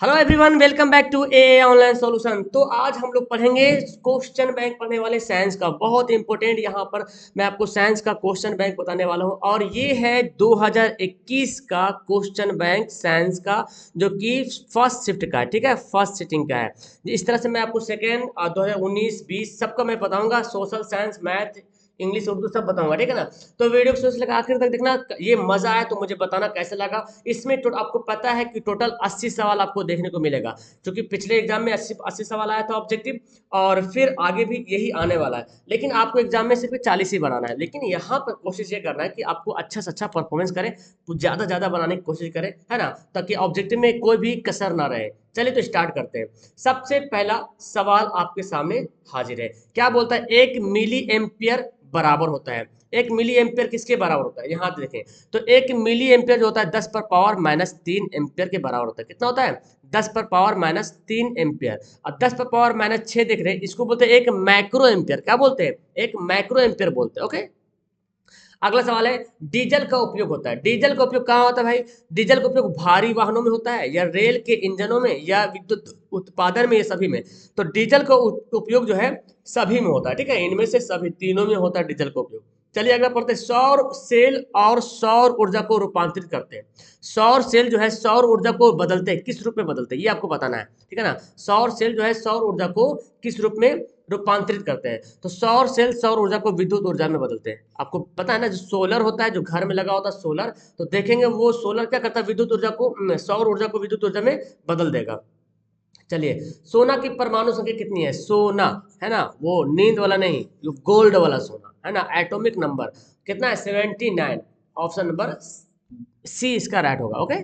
Hello everyone, welcome back to a online solution. तो आज हम लोग पढ़ेंगे क्वेश्चन बैंक पढ़ने वाले साइंस का। बहुत इंपॉर्टेंट यहाँ पर मैं आपको साइंस का क्वेश्चन बैंक बताने वाला हूँ और ये है 2021 का क्वेश्चन बैंक साइंस का, जो कि फर्स्ट शिफ्ट का है। ठीक है, फर्स्ट सिटिंग का है। इस तरह से मैं आपको सेकेंड 2019-20 सबका मैं बताऊंगा, social science, math, English, Urdu सब बताऊंगा। ठीक है ना। तो वीडियो को सोच लगा आखिर तक देखना। ये मजा आया तो मुझे बताना कैसे लगा। इसमें आपको पता है कि टोटल 80 सवाल आपको देखने को मिलेगा, क्योंकि पिछले एग्जाम में 80 सवाल आया था ऑब्जेक्टिव, और फिर आगे भी यही आने वाला है। लेकिन आपको एग्जाम में सिर्फ 40 ही बनाना है। लेकिन यहाँ पर कोशिश ये करना है कि आपको अच्छा से अच्छा परफॉर्मेंस करें, तो ज़्यादा ज़्यादा बनाने की कोशिश करें, है ना, ताकि ऑब्जेक्टिव में कोई भी कसर ना रहे। चलिए तो स्टार्ट करते हैं। सबसे पहला सवाल आपके सामने हाजिर है। क्या बोलता है? 1 मिली एम्पियर बराबर होता है। 1 मिली एम्पियर किसके बराबर होता है? यहाँ देखें तो 1 मिली एम्पियर जो होता है 10 पर पावर -3 एम्पियर के बराबर होता है। कितना होता है? 10 पर पावर -3 एम्पियर। और 10 पर पावर -6 देख रहे हैं, इसको बोलते हैं एक मैक्रो एम्पियर। क्या बोलते हैं? एक मैक्रो एम्पियर बोलते हैं। ओके। अगला सवाल है, डीजल का उपयोग होता है। डीजल का उपयोग कहाँ होता है भाई? डीजल का उपयोग भारी वाहनों में होता है, या रेल के इंजनों में, या विद्युत उत्पादन में, ये सभी में। तो डीजल का उपयोग जो है सभी में होता है। ठीक है, इनमें से सभी तीनों में होता है डीजल का उपयोग। चलिए अगला पढ़ते हैं। सौर सेल और सौर ऊर्जा को रूपांतरित करते हैं। सौर सेल जो है सौर ऊर्जा को बदलते हैं, किस रूप में बदलते हैं ये आपको बताना है। ठीक है ना। सौर सेल जो है सौर ऊर्जा को किस रूप में रूपांतरित करते हैं? तो सौर सेल सौर ऊर्जा को विद्युत ऊर्जा में बदलते हैं। आपको पता है ना, जो सोलर होता है, जो घर में लगा होता है सोलर, तो देखेंगे वो सोलर क्या करता है, विद्युत ऊर्जा को सौर ऊर्जा को विद्युत ऊर्जा में बदल देगा। चलिए, सोना की परमाणु संख्या कितनी है? सोना, है ना, वो नींद वाला नहीं, जो गोल्ड वाला सोना, है ना, एटॉमिक नंबर कितना है? 79। ऑप्शन नंबर सी इसका राइट होगा। ओके।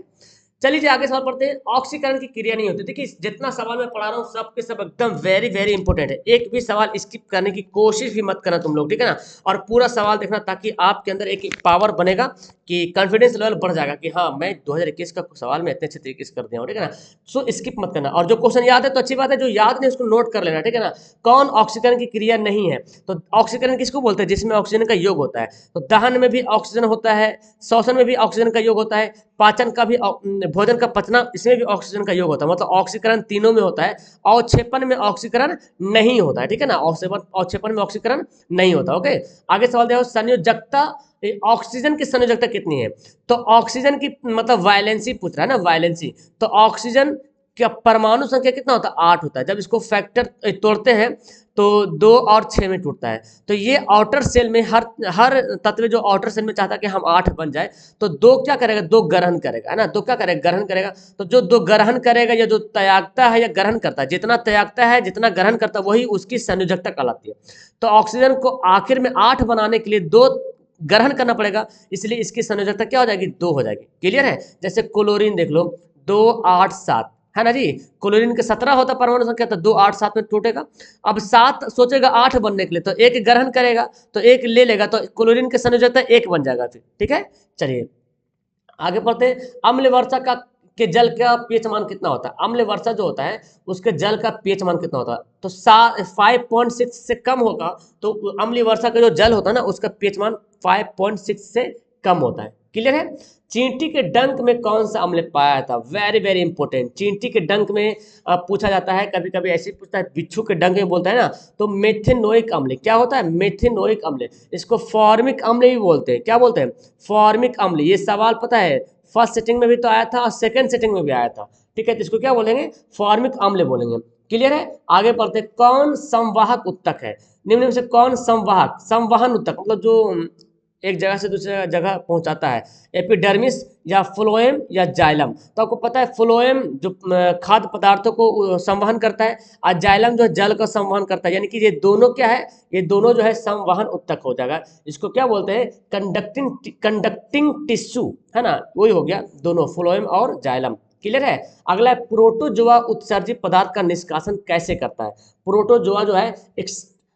चलिए आगे सवाल पढ़ते हैं। ऑक्सीकरण की क्रिया नहीं होती। देखिए जितना सवाल मैं पढ़ा रहा हूँ सब के सब एकदम वेरी वेरी इंपॉर्टेंट है। एक भी सवाल स्किप करने की कोशिश भी मत करना तुम लोग, ठीक है ना। और पूरा सवाल देखना, ताकि आपके अंदर एक पावर बनेगा, कि कॉन्फिडेंस लेवल बढ़ जाएगा कि हाँ मैं 2021 का सवाल में इतने अच्छे तरीके से कर दिया हूँ। ठीक है ना। सो स्किप मत करना, और जो क्वेश्चन याद है तो अच्छी बात है, जो याद नहीं उसको नोट कर लेना। ठीक है ना। कौन ऑक्सीकरण की क्रिया नहीं है? तो ऑक्सीकरण किसको बोलते हैं? जिसमें ऑक्सीजन का योग होता है। तो दहन में भी ऑक्सीजन होता है, श्वसन में भी ऑक्सीजन का योग होता है, पाचन का भी, भोजन का पचना, इसमें भी ऑक्सीजन का योग होता है। मतलब ऑक्सीकरण तीनों में होता है। अवक्षेपण में ऑक्सीकरण नहीं होता है। ठीक है ना। अवक्षेपण में ऑक्सीकरण नहीं होता। ओके। आगे सवाल देखो, संयोजकता, ऑक्सीजन की संयोजकता कितनी है? तो ऑक्सीजन की मतलब वायलेंसी पूछ रहा है ना, वायलेंसी। तो ऑक्सीजन का परमाणु संख्या कितना होता है? 8 होता है। जब इसको फैक्टर तोड़ते हैं तो 2 और 6 में टूटता है। तो ये आउटर सेल में हर हर तत्व जो आउटर सेल में चाहता है कि हम 8 बन जाए, तो 2 क्या करेगा? 2 ग्रहण करेगा, है ना। 2 क्या करेगा? ग्रहण करेगा। तो जो 2 ग्रहण करेगा, या जो त्यागता है या ग्रहण करता है, जितना त्यागता है जितना ग्रहण करता है, वही उसकी संयोजकता कहलाती है। तो ऑक्सीजन को आखिर में 8 बनाने के लिए 2 ग्रहण करना पड़ेगा, इसलिए इसकी संयोजकता क्या हो जाएगी? 2 हो जाएगी। क्लियर है। जैसे क्लोरीन देख लो, 2 8 7, है ना जी। क्लोरीन के 17 होता परमाणु संख्या, तो 2 8 7 में टूटेगा। अब 7 सोचेगा 8 बनने के लिए, तो एक ग्रहण करेगा, तो एक ले लेगा, तो क्लोरीन के संयोजकता 1 बन जाएगा फिर। ठीक है। चलिए आगे बढ़ते हैं। अम्ल वर्षा का के जल का पीएच मान कितना होता है? अम्ल वर्षा जो होता है उसके जल का पीएच मान कितना होता है? तो 5.6 से कम होगा, तो अम्ल वर्षा का जो जल होता है ना, उसका पीएच मान 5.6 से कम होता है। क्लियर है। चींटी के डंक में कौन सा अम्ल पाया जाता है? Very very important. चींटी के डंक में पूछा जाता है, कभी कभी ऐसे पूछता है, बिच्छू के डंक में बोलता है ना, तो मेथेनोइक अम्ल। क्या होता है? मेथेनोइक अम्ल। इसको फॉर्मिक अम्ल भी बोलते हैं। क्या बोलते हैं? फॉर्मिक अम्ल। ये सवाल पता है फर्स्ट सेटिंग में भी तो आया था और सेकंड सेटिंग में भी आया था। ठीक है, तो इसको क्या बोलेंगे? फॉर्मिक अम्ल बोलेंगे। क्लियर है। आगे बढ़ते हैं। कौन संवाहक उत्तक है? निम्न में से कौन संवाहक, संवहन उत्तक, मतलब जो एक जगह से दूसरे जगह पहुंचाता है? एपिडर्मिस, या फ्लोएम, या जाइलम। तो आपको पता है फ्लोएम जो खाद्य पदार्थों को संवहन करता है, और जाइलम जो है जल का संवहन करता है। यानी कि ये दोनों क्या है? ये दोनों जो है संवहन उत्तक हो जाएगा। इसको क्या बोलते हैं? कंडक्टिंग टिश्यू, है ना, वही हो गया दोनों, फ्लोएम और जाइलम। क्लियर है। अगला है, प्रोटोजोआ उत्सर्जित पदार्थ का निष्कासन कैसे करता है? प्रोटोजोआ जो है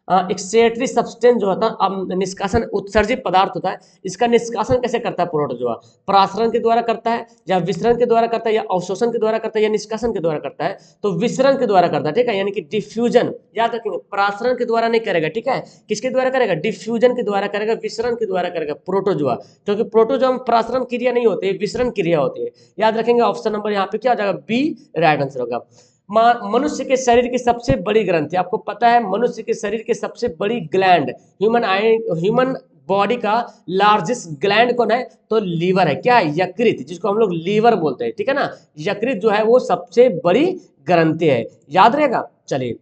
एक्सेटरी सब्सटेंस जो होता है, निष्कासन उत्सर्जित पदार्थ होता है, इसका निष्कासन कैसे करता है प्रोटोजोआ? प्रासरण के द्वारा करता है, या विसरण के द्वारा करता है, या अवशोषण के द्वारा करता है, या निष्कासन के द्वारा करता है? तो विसरण के द्वारा करता है, ठीक है, यानी कि डिफ्यूजन। याद रखेंगे, प्रासरण के द्वारा नहीं करेगा, ठीक है, किसके द्वारा करेगा? डिफ्यूजन के द्वारा करेगा, विसरण के द्वारा करेगा प्रोटोजोआ, क्योंकि प्रोटोजोआ में प्रासरण क्रिया नहीं होती है, विसरण क्रिया होती है। याद रखेंगे, ऑप्शन नंबर यहाँ पे क्या हो जाएगा? बी राइट आंसर होगा। मनुष्य के शरीर की सबसे बड़ी ग्रंथि, आपको पता है मनुष्य के शरीर की सबसे बड़ी ग्लैंड, ह्यूमन बॉडी का लार्जेस्ट ग्लैंड कौन है? तो लीवर है। क्या है? यकृत, जिसको हम लोग लीवर बोलते हैं, ठीक है ना। यकृत जो है वो सबसे बड़ी ग्रंथि है, याद रहेगा। चलिए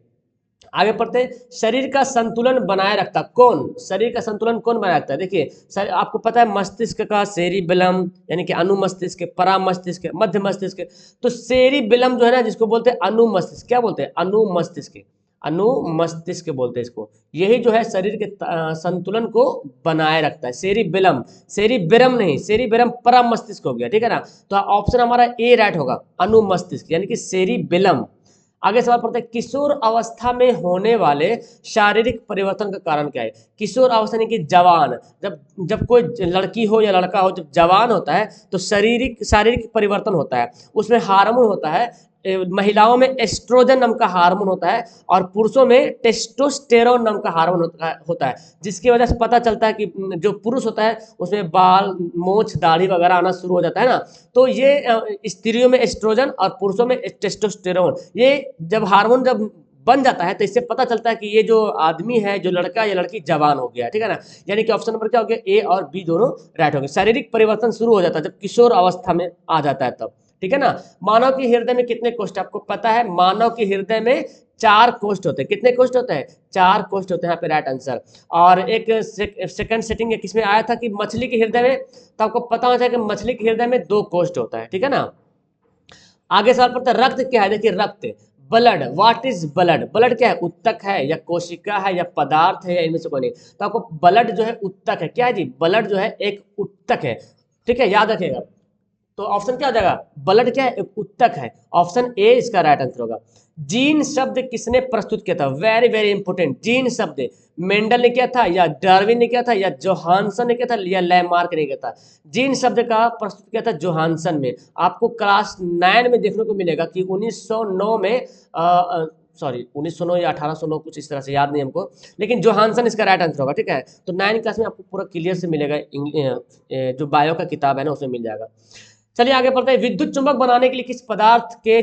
आगे पढ़ते हैं। शरीर का संतुलन बनाए रखता कौन? शरीर का संतुलन कौन बनाए रखता है? देखिए आपको पता है मस्तिष्क का सेरिबेलम, यानी कि अनुमस्तिष्क, परामस्तिष्क, मध्य मस्तिष्क। तो सेरिबेलम जो है ना, जिसको बोलते हैं अनुमस्तिष्क, क्या बोलते हैं? अनुमस्तिष्क, अनुमस्तिष्क बोलते हैं इसको। यही जो है शरीर के संतुलन को बनाए रखता है, सेरिबेलम। सेरिबेरम नहीं, सेरिबेरम परामस्तिष्क हो गया, ठीक है ना। तो ऑप्शन हमारा ए राइट होगा, अनुमस्तिष्क, यानी कि सेरिबेलम। आगे सवाल पढ़ते हैं, किशोर अवस्था में होने वाले शारीरिक परिवर्तन का कारण क्या है? किशोर अवस्था यानी कि जवान, जब जब कोई लड़की हो या लड़का हो, जब जवान होता है तो शारीरिक परिवर्तन होता है, उसमें हार्मोन होता है। महिलाओं में एस्ट्रोजन नाम का हार्मोन होता है, और पुरुषों में टेस्टोस्टेरोन नाम का हार्मोन होता है, जिसकी वजह से पता चलता है कि जो पुरुष होता है उसमें बाल, मोछ, दाढ़ी वगैरह आना शुरू हो जाता है ना। तो ये स्त्रियों में एस्ट्रोजन और पुरुषों में टेस्टोस्टेरोन, ये जब हार्मोन जब बन जाता है तो इससे पता चलता है कि ये जो आदमी है, जो लड़का या लड़की जवान हो गया, ठीक है ना। यानी कि ऑप्शन नंबर क्या हो गया? ए और बी दोनों राइट हो गए। शारीरिक परिवर्तन शुरू हो जाता है जब किशोर अवस्था में आ जाता है तब, ठीक है ना। मानव के हृदय में कितने कोष्ठ? आपको पता है मानव के हृदय में 4 कोष्ठ होते हैं। कितने कोष्ठ होते हैं? 4 कोष्ठ होते हैं, यहाँ पे राइट आंसर। और एक सेकंड सेटिंग किसमें आया था कि मछली के हृदय में, तो आपको पता होना चाहिए कि मछली के हृदय में 2 कोष्ठ होता है, ठीक है ना। आगे सवाल पड़ता है, रक्त क्या है? देखिए रक्त, blood, what is blood? Blood क्या है? उत्तक है, या कोशिका है, या पदार्थ है, या इनमें से कोई नहीं। तो आपको ब्लड जो है उत्तक है। क्या है जी? ब्लड जो है एक उत्तक है, ठीक है, याद रखिएगा। तो ऑप्शन क्या हो जाएगा? ब्लड क्या है? एक उत्तक है। ऑप्शन ए इसका राइट आंसर होगा। जीन शब्द किसने प्रस्तुत किया था? Very very important. जीन शब्द मेंडल ने किया था, या डार्विन ने किया था, या जोहानसन ने किया था, या लैमार्क ने किया था? जीन शब्द का प्रस्तुत किया था जोहानसन में। आपको क्लास 9 में देखने को मिलेगा कि 1909 में सॉरी 1909 या 1809, कुछ इस तरह से, याद नहीं हमको, लेकिन जोहानसन इसका राइट आंसर होगा, ठीक है। तो 9 क्लास में आपको पूरा क्लियर से मिलेगा, जो बायो का किताब है ना उसमें मिल जाएगा। चलिए आगे बढ़ते हैं। विद्युत चुंबक बनाने के लिए किस पदार्थ के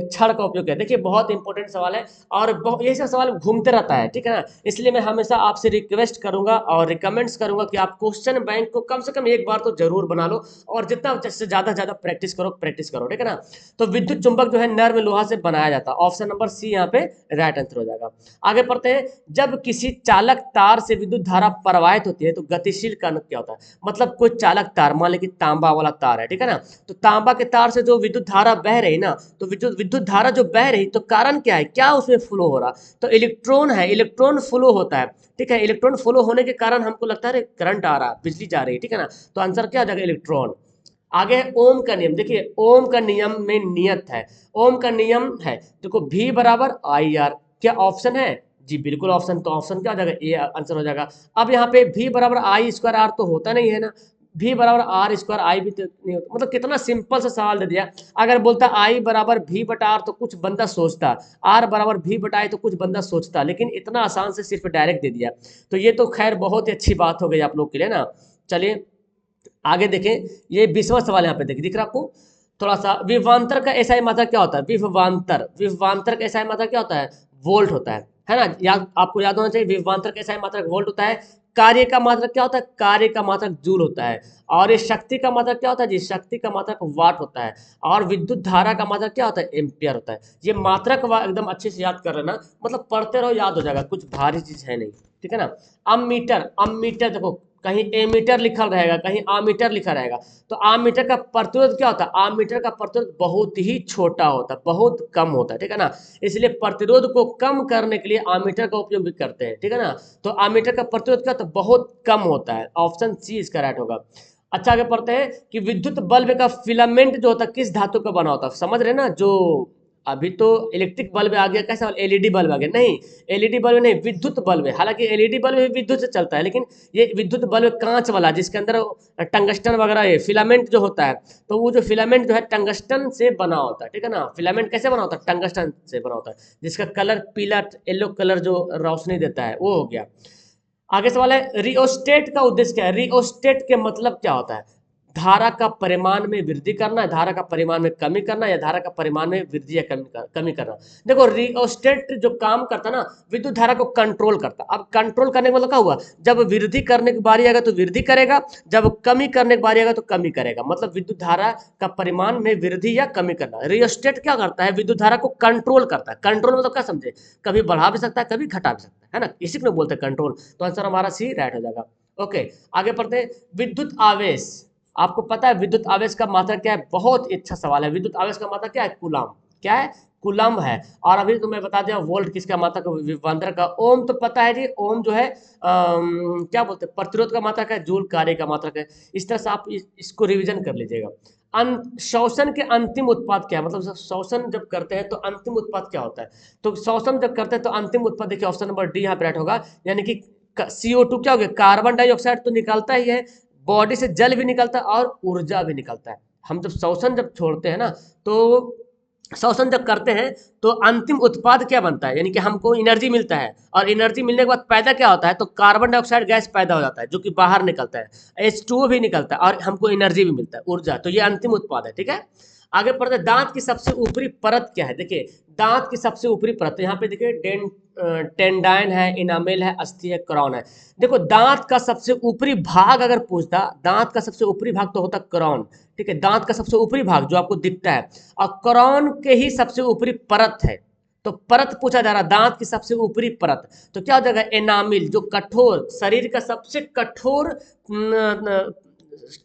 छड़ का उपयोग है? देखिए बहुत इंपॉर्टेंट सवाल है, और ये सब सवाल घूमते रहता है, ठीक है ना। इसलिए मैं हमेशा आपसे रिक्वेस्ट करूंगा और रिकमेंड्स करूंगा कि आप क्वेश्चन बैंक को कम से कम एक बार तो जरूर बना लो, और जितना ज़्यादा प्रैक्टिस करो, ठीक है ना। तो विद्युत चुंबक जो है नर्म लोहा से बनाया जाता है। ऑप्शन नंबर सी यहाँ पे राइट आंसर हो जाएगा। आगे पढ़ते हैं। जब किसी चालक तार से विद्युत धारा प्रवाहित होती है तो गतिशील कण क्या होता है? मतलब कोई चालक तार, मान लीजिए तांबा वाला तार है, ठीक है ना। तो तांबा के तार से जो विद्युत धारा बह रही ना, तो विद्युत धारा जो बह रही, तो कारण क्या है? क्या उसमें फ्लो हो रहा? तो इलेक्ट्रॉन है, इलेक्ट्रॉन फ्लो होता है, ठीक है। इलेक्ट्रॉन फ्लो होने के कारण हमको लगता है करंट आ रहा, बिजली जा रही है, ठीक है ना। तो आंसर क्या आ जाएगा? इलेक्ट्रॉन। आगे है ओम का नियम। देखिए ओम का नियम में नियत है, ओम का नियम है, देखो V बराबर आई आर। क्या ऑप्शन है जी? बिल्कुल ऑप्शन। तो ऑप्शन क्या हो जाएगा? ए आंसर हो जाएगा। अब यहाँ पे V बराबर आई स्क्वायर आर तो होता नहीं है ना, V बराबर आर स्क्वायर आई भी तो नहीं होता। मतलब कितना सिंपल सा सवाल दे दिया। अगर बोलता आई बराबर V बटा आर तो कुछ बंदा सोचता, आर बराबर V बटा आई तो कुछ बंदा सोचता, लेकिन इतना आसान से सिर्फ डायरेक्ट दे दिया। तो ये तो खैर बहुत ही अच्छी बात हो गई आप लोग के लिए ना। चलिए आगे देखें, ये 20वां सवाल यहाँ पे देखिए, दिख रहा है आपको थोड़ा सा। विभवांतर का एसआई मात्रक क्या होता है? विभवांतर का एसआई मात्रक क्या होता है? वोल्ट होता है ना। याद, आपको याद होना चाहिए विभवांतर का एसआई मात्रक वोल्ट होता है। कार्य का मात्रक क्या होता है? कार्य का मात्रक जूल होता है। और ये शक्ति का मात्रक क्या होता है जी? शक्ति का मात्रक वाट होता है। और विद्युत धारा का मात्रक क्या होता है? एम्पियर होता है। ये मात्रक एकदम अच्छे से याद कर लेना, मतलब पढ़ते रहो याद हो जाएगा, कुछ भारी चीज है नहीं, ठीक है ना। अमीटर, अमीटर देखो कहीं एमीटर लिखा रहेगा, कहीं आमीटर लिखा रहेगा। तो आमीटर का प्रतिरोध क्या होता है? आमीटर का प्रतिरोध बहुत ही छोटा होता है, बहुत कम होता है, ठीक है ना। इसलिए प्रतिरोध को कम करने के लिए आमीटर का उपयोग भी करते हैं, ठीक है ना। तो आमीटर का प्रतिरोध क्या होता है? बहुत कम होता है। ऑप्शन सी इसका राइट होगा। अच्छा आगे पढ़ते हैं कि विद्युत बल्ब का फिलामेंट जो होता है किस धातु का बना होता है? समझ रहे ना, जो अभी तो इलेक्ट्रिक बल्ब आ गया, कैसा एलईडी बल्ब आ गया, नहीं एलईडी बल्ब नहीं, विद्युत बल्ब है। हालांकि एलईडी बल्ब भी विद्युत से चलता है, लेकिन ये विद्युत बल्ब कांच वाला, जिसके अंदर टंगस्टन वगैरह है, फिलामेंट जो होता है, तो वो जो फिलामेंट जो है टंगस्टन से बना होता है, ठीक है ना। फिलामेंट कैसे बना होता है, टंगस्टन से बना होता है, जिसका कलर पीला येलो कलर जो रोशनी देता है वो हो गया। आगे सवाल है रिओस्टेट का उद्देश्य क्या है। रिओस्टेट के मतलब क्या होता है, धारा का परिमाण में वृद्धि करना, धारा का परिमाण में कमी करना, या धारा का परिमाण में वृद्धि या कमी करना। देखो रिओस्टेट जो काम करता है ना, विद्युत धारा को कंट्रोल करता। अब कंट्रोल करने का मतलब क्या हुआ, जब वृद्धि करने की बारी आएगा तो वृद्धि करेगा, जब कमी करने की बारी आएगा तो कमी करेगा। मतलब विद्युत धारा का परिमाण में वृद्धि या कमी करना। रिओस्टेट क्या करता है, विद्युत धारा को कंट्रोल करता है। कंट्रोल मतलब क्या समझे, कभी बढ़ा भी सकता है, कभी घटा भी सकता है ना, इसी को बोलते हैं कंट्रोल। तो आंसर हमारा सी राइट हो जाएगा। ओके, आगे पढ़ते हैं विद्युत आवेश। आपको पता है विद्युत आवेश का मात्रा क्या है, बहुत अच्छा सवाल है। विद्युत आवेश का मात्रा क्या है, कूलम। क्या है, कूलम है। और अभी तो मैं बता दिया वोल्ट किसका मात्रा का, विभवांतर का। ओम तो पता है जी, ओम जो है क्या बोलते हैं, प्रतिरोध का मात्रा का है, जूल कार्य का मात्रा का है। इस तरह से आप इसको रिवीजन कर लीजिएगा। शोषण के अंतिम उत्पाद क्या है, मतलब शोषण जब करते हैं तो अंतिम उत्पाद क्या होता है। तो शोषण जब करते हैं तो अंतिम उत्पाद देखिए ऑप्शन नंबर डी यहाँ पे राइट होगा, यानी कि CO2 क्या हो गया, कार्बन डाइऑक्साइड तो निकलता ही है, बॉडी से जल भी निकलता है और ऊर्जा भी निकलता है। हम जब शोषण जब छोड़ते हैं ना, तो शोषण जब करते हैं तो अंतिम उत्पाद क्या बनता है, यानी कि हमको एनर्जी मिलता है, और एनर्जी मिलने के बाद पैदा क्या होता है, तो कार्बन डाइऑक्साइड गैस पैदा हो जाता है जो कि बाहर निकलता है, H2O भी निकलता है, और हमको एनर्जी भी मिलता है, ऊर्जा। तो ये अंतिम उत्पाद है, ठीक है। आगे पढ़ते हैं दांत की सबसे ऊपरी परत क्या है। देखिए दांत की सबसे ऊपरी परत, यहाँ पे देखिए टेंडाइन है, इनामेल है, अस्थि है, क्रॉन है। देखो दांत का सबसे ऊपरी भाग अगर पूछता, दांत का सबसे ऊपरी भाग तो होता क्रॉन, ठीक है, दांत का सबसे ऊपरी भाग जो आपको दिखता है, और क्रॉन के ही सबसे ऊपरी परत है। तो परत पूछा जा रहा, दांत की सबसे ऊपरी परत, तो क्या हो जाएगा, एनामिल, जो कठोर, शरीर का सबसे कठोर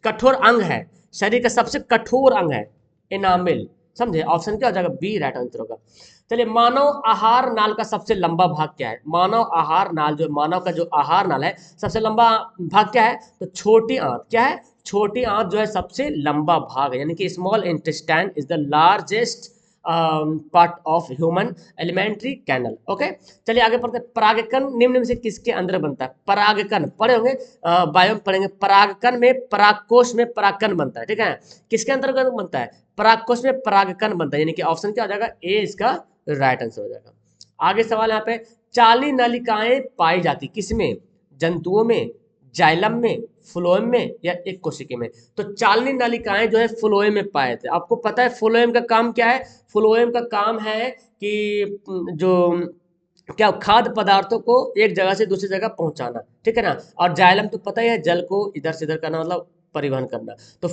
कठोर अंग है, शरीर का सबसे कठोर अंग है एनामिल। समझे, ऑप्शन क्या हो जाएगा, बी राइट आंसर होगा। चलिए मानव आहार नाल का सबसे लंबा भाग क्या है। मानव आहार नाल, जो मानव का जो आहार नाल है, सबसे लंबा भाग क्या है, तो छोटी आंत। क्या है, छोटी आंत जो है सबसे लंबा भाग है, यानी कि small intestine is the largest part of human alimentary canal. Okay, चलिए आगे पढ़ते हैं परागकण निम्न में से किसके अंदर बनता है। परागकण पढ़े होंगे, बायो में पढ़ेंगे। परागकण में परागकोश में परागकण बनता है, ठीक है। किसके अंतर्गत बनता है, परागकोश में परागकण बनता है, यानी कि ऑप्शन क्या हो जाएगा, ए इसका राइट आंसर हो जाएगा। आगे सवाल यहाँ पे, चाली नलिकाएं पाई जाती किसमें, जंतुओं में, जाइलम में, फ्लोएम में, या एक कोशिका में। तो चालनी नलिकाएं जो है फ्लोएम में पाए थे। आपको पता है फ्लोएम का काम क्या है, फ्लोएम का काम है कि जो क्या खाद्य पदार्थों को एक जगह से दूसरी जगह पहुंचाना, ठीक है ना। और जाइलम तो पता ही है, जल को इधर से इधर करना, मतलब परिवहन करना। तो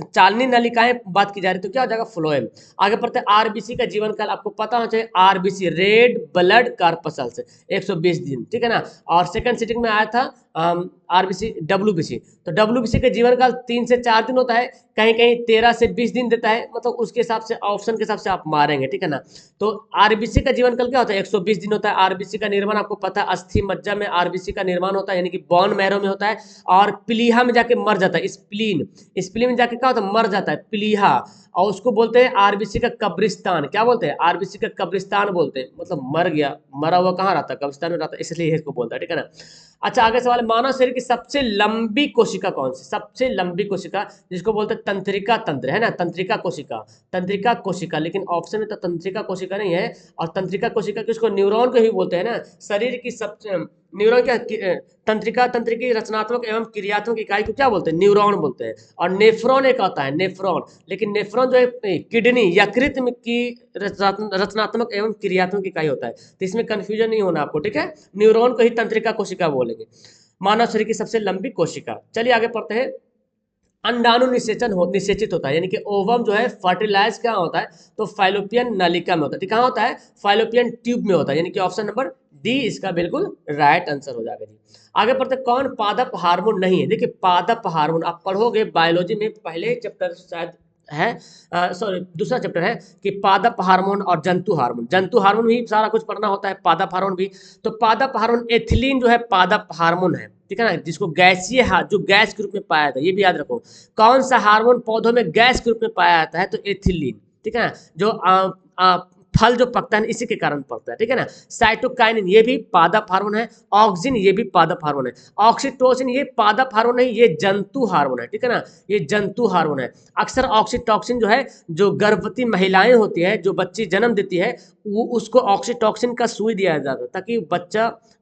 चालनी नलिकाएं बात की जा रही तो क्या हो जाएगा, फ्लोएम। आगे पढ़ते हैं आरबीसी का जीवन काल, आपको पता होना चाहिए, आरबीसी रेड ब्लड कार्पसल्स 120 दिन, ठीक है ना। और सेकंड सिटिंग में आया था आरबीसी डब्ल्यूबीसी। तो डब्ल्यूबीसी का जीवन काल 3 से 4 दिन होता है, कहीं कहीं 13 से 20 दिन देता है, मतलब उसके हिसाब से ऑप्शन के हिसाब से आप मारेंगे, ठीक है ना। तो आरबीसी का जीवन काल क्या होता है, 120 दिन होता है। आरबीसी का निर्माण आपको पता है, अस्थि मज्जा में आरबीसी का निर्माण होता है, यानी कि बोन मैरो में होता है, और प्लीहा में जाके मर जाता है, स्प्लीन, स्प्लीन में जाके क्या होता है, मर जाता है प्लीहा, और उसको बोलते हैं आरबीसी का कब्रिस्तान। क्या बोलते हैं, आरबीसी का कब्रिस्तान बोलते हैं, मतलब मर गया, मरा हुआ कहाँ रहता है, कब्रिस्तान में रहता है, इसलिए इसको बोलता है, ठीक है ना। अच्छा आगे सवाल, मानव शरीर की सबसे लंबी कोशिका कौन सी, सबसे लंबी कोशिका जिसको बोलते हैं तंत्रिका तंत्र, है ना, तंत्रिका कोशिका, तंत्रिका कोशिका। लेकिन ऑप्शन में तो तंत्रिका कोशिका नहीं है, और तंत्रिका कोशिका किसको, न्यूरॉन को ही बोलते हैं ना। शरीर की सबसे, न्यूरॉन क्या, तंत्रिका तंत्र की रचनात्मक एवं क्रियात्मक इकाई को क्या बोलते हैं, न्यूरॉन बोलते हैं। और नेफ्रॉन एक आता है, नेफ्रॉन, लेकिन नेफ्रॉन जो है किडनी, यकृत की रचनात्मक एवं क्रियात्मक इकाई होता है, तो इसमें कंफ्यूजन नहीं होना आपको, ठीक है। न्यूरॉन को ही तंत्रिका कोशिका बोलेंगे। मानव शरीर की सबसे लंबी कोशिका। चलिए आगे पढ़ते हैं, अंडाणु निषेचित होता है, यानी कि ओवम जो है फर्टिलाइज क्या होता है, तो फाइलोपियन नलिका में होता है, कहाँ होता है, फाइलोपियन ट्यूब में होता है, यानी कि ऑप्शन नंबर डी इसका बिल्कुल राइट आंसर हो जाएगा जी। आगे पढ़ते कौन पादप हार्मोन नहीं है। देखिए पादप हार्मोन आप पढ़ोगे बायोलॉजी में, पहले चैप्टर शायद है, सॉरी दूसरा चैप्टर है कि पादप हार्मोन और जंतु हार्मोन, जंतु हार्मोन भी सारा कुछ पढ़ना होता है, पादप हार्मोन भी। तो पादप हार्मोन एथिलीन जो है पादप हार्मोन है, ठीक है ना, जिसको गैसीय, जो गैस के रूप में पाया जाता है, ये भी याद रखो। कौन सा हार्मोन पौधों में गैस के रूप में पाया जाता है, तो एथिलीन, ठीक है ना। जो फल जो पकता है इसी के कारण पकता है, ठीक है ना। साइटोकाइनिन ये भी पादप हार्मोन है, ऑक्सिन ये भी पादप हार्मोन है, ऑक्सीटोसिन ये पादप हार्मोन नहीं, ये जंतु हार्मोन है, ठीक है ना, ये जंतु हार्मोन है। अक्सर ऑक्सीटोसिन जो है जो गर्भवती महिलाएं होती है, जो बच्ची जन्म देती है, वो उसको ऑक्सीटोसिन का सुई दिया जाता है ताकि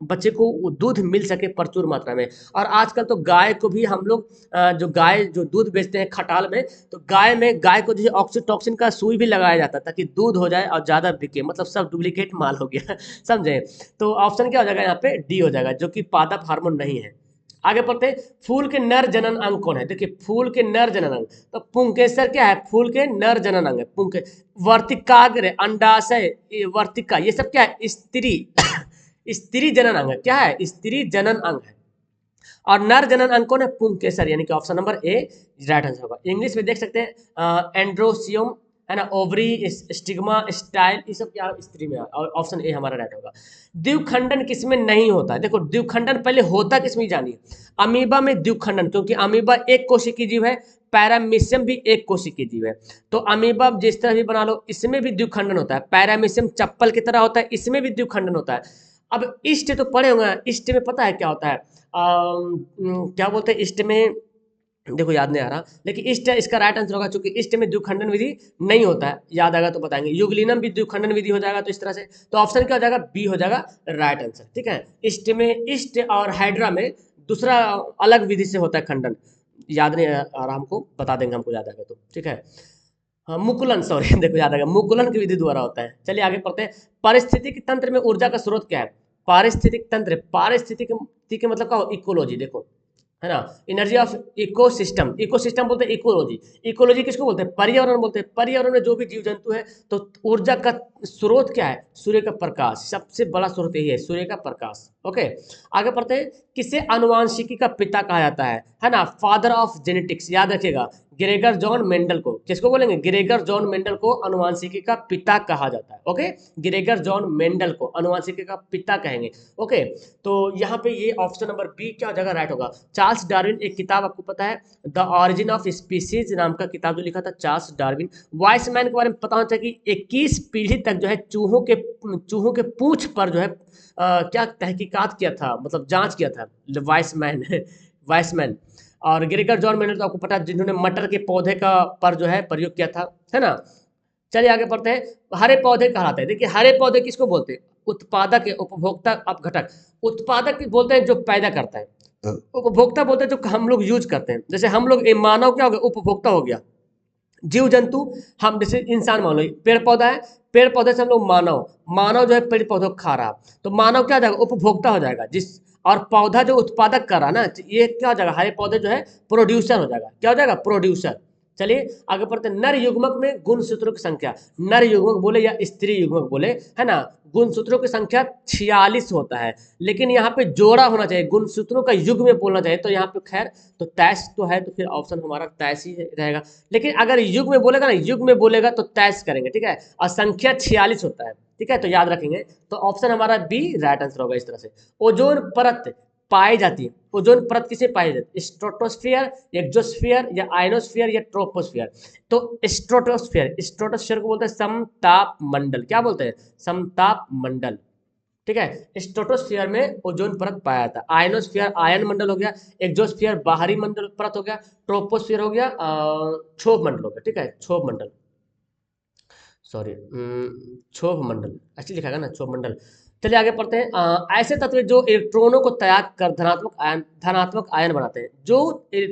बच्चे को दूध मिल सके प्रचुर मात्रा में। और आजकल तो गाय को भी हम लोग जो गाय जो दूध बेचते हैं खटाल में, तो गाय को जो ऑक्सीटोसिन का सुई भी लगाया जाता है ताकि दूध हो जाए और ज़्यादा बिके, मतलब सब डुप्लीकेट माल हो गया समझे। तो ऑप्शन क्या हो जाएगा यहाँ पे, डी हो जाएगा, जो कि पादप हार्मोन नहीं है। आगे पढ़ते हैं, फूल के नर जनन अंग कौन है। देखिए फूल के नर जनन अंग, तो पुंकेसर क्या है, फूल के नर जनन अंग है। पुंके वर्तिकाग्र, अंडाशय, वर्तिका, ये सब क्या है, स्त्री स्त्री जनन अंग है। क्या है, स्त्री जनन अंग है। और नर जनन अंग कौन है, पुंकेसर, यानी कि option number A right answer होगा। इंग्लिश में देख सकते हैं एंड्रोसियम है ना, ओवरी, स्टिग्मा, स्टाइल, ये सब क्या स्त्री में है, और ऑप्शन ए हमारा राइट होगा। द्विखंडन किसमें नहीं होता है, देखो द्विखंडन पहले होता किसमें जानिए, अमीबा में द्विखंडन, क्योंकि अमीबा एक कोशिकीय जीव है, पैरामीशियम भी एक कोशिकीय जीव है। तो अमीबा जिस तरह भी बना लो, इसमें भी द्विखंडन होता है। पैरामीशियम चप्पल की तरह होता है, इसमें भी द्विखंडन होता है। अब इष्ट तो पढ़े होंगे, इष्ट में पता है क्या होता है, क्या बोलते हैं इष्ट में, देखो याद नहीं आ रहा, लेकिन इष्ट इसका राइट आंसर होगा, क्योंकि इष्ट में द्विखंडन विधि नहीं होता है, याद आएगा तो बताएंगे। युगलिनम भी द्विखंडन विधि हो जाएगा, तो इस तरह से तो ऑप्शन क्या हो जाएगा, बी हो जाएगा राइट आंसर, ठीक है। इष्ट में, इष्ट और हाइड्रा में दूसरा अलग विधि से होता है खंडन, याद नहीं आ रहा हमको, बता देंगे हमको याद आएगा तो, ठीक है। हाँ मुकुलन, सॉरी देखो याद आएगा, मुकुलन की विधि द्वारा होता है। चलिए आगे पढ़ते हैं, पारिस्थितिक तंत्र में ऊर्जा का स्रोत क्या है। पारिस्थितिक तंत्र, पारिस्थितिक मतलब क्या हो, इकोलॉजी, देखो है ना, एनर्जी ऑफ इकोसिस्टम, इकोसिस्टम बोलते हैं इकोलॉजी, इकोलॉजी किसको बोलते हैं, पर्यावरण बोलते हैं। पर्यावरण में जो भी जीव जंतु है, तो ऊर्जा का स्रोत क्या है, सूर्य का प्रकाश, सबसे बड़ा स्रोत यही है, सूर्य का प्रकाश। ओके आगे पढ़ते हैं, किसे आनुवांशिकी का पिता कहा जाता है ना, फादर ऑफ जेनेटिक्स, याद रखिएगा, ग्रेगर जॉन मेंडल को, किसको बोलेंगे, ग्रेगर जॉन मेंडल को अनुवांशिकी का पिता कहा जाता है। ओके ग्रेगर जॉन मेंडल को अनुवांशिकी का पिता कहेंगे। ओके तो यहाँ पे ये ऑप्शन नंबर बी क्या जगह राइट होगा। चार्ल्स डार्विन, एक किताब आपको पता है, द ऑरिजिन ऑफ स्पीसीज नाम का किताब जो लिखा था चार्ल्स डार्विन। वाइसमैन के बारे में पता होना चाहिए कि 21 पीढ़ी तक जो है चूहों के पूंछ पर जो है क्या तहकीकात किया था, मतलब जांच किया था वाइसमैन वाइसमैन। और ग्रेगर जॉन मेंडल तो आपको पता है, जिन्होंने मटर के पौधे का पर जो है प्रयोग किया था, है ना। चलिए आगे पढ़ते हैं, हरे पौधे कहलाते हैं। देखिए हरे पौधे किसको बोलते हैं, उत्पादक, उपभोक्ता, अपघटक। उत्पादक बोलते हैं जो पैदा करता है, उपभोक्ता बोलते हैं जो हम लोग यूज करते हैं। जैसे हम लोग मानव क्या हो गया, उपभोक्ता हो गया। जीव जंतु, हम जैसे इंसान मान लो, पेड़ पौधा है, पेड़ पौधे से हम लोग मानव जो है पेड़ पौधों को खा रहा, तो मानव क्या हो जाएगा, उपभोक्ता हो जाएगा। जिस और पौधा जो उत्पादक कर रहा ना, ये क्या हो जाएगा, हरे पौधे जो है प्रोड्यूसर हो जाएगा। क्या हो जाएगा, प्रोड्यूसर। चलिए आगे पढ़ते हैं, नर युग्मक में गुणसूत्रों की संख्या, नर युग्मक बोले या स्त्री युग्मक बोले, है ना, गुणसूत्रों की संख्या 46 होता है, लेकिन यहाँ पे जोड़ा होना चाहिए, गुणसूत्रों का युग में बोलना चाहिए, तो यहाँ पे खैर तो 23 तो है, तो फिर ऑप्शन हमारा 23 ही रहेगा। लेकिन अगर युग में बोलेगा ना, युग में बोलेगा तो 23 करेंगे, ठीक है, और संख्या 46 होता है, ठीक है, तो याद रखेंगे। तो ऑप्शन हमारा बी राइट आंसर होगा इस तरह से। ओजोन परत पाई जाती है, ओजोन परत किसे पाई जाती है, स्ट्रेटोस्फीयर, एक्सोस्फीयर या आयनोस्फीयर या ट्रोपोस्फीयर। तो स्ट्रेटोस्फीयर को बोलते हैं समताप मंडल, क्या बोलते हैं, समताप मंडल, ठीक है। स्ट्रेटोस्फीयर में ओजोन परत पाया जाता है, आयनोस्फीयर आयन मंडल हो गया, एक्सोस्फीयर बाहरी मंडल परत हो गया, ट्रोपोस्फीयर हो गया क्षोभ मंडल हो गया, ठीक है, क्षोभ मंडल, सॉरी क्षोभ मंडल ऐसे लिखा गया ना, क्षोभ मंडल। चलिए आगे पढ़ते हैं, ऐसे तत्व जो इलेक्ट्रॉनों को त्याग कर धनात्मक आयन बनाते हैं। जो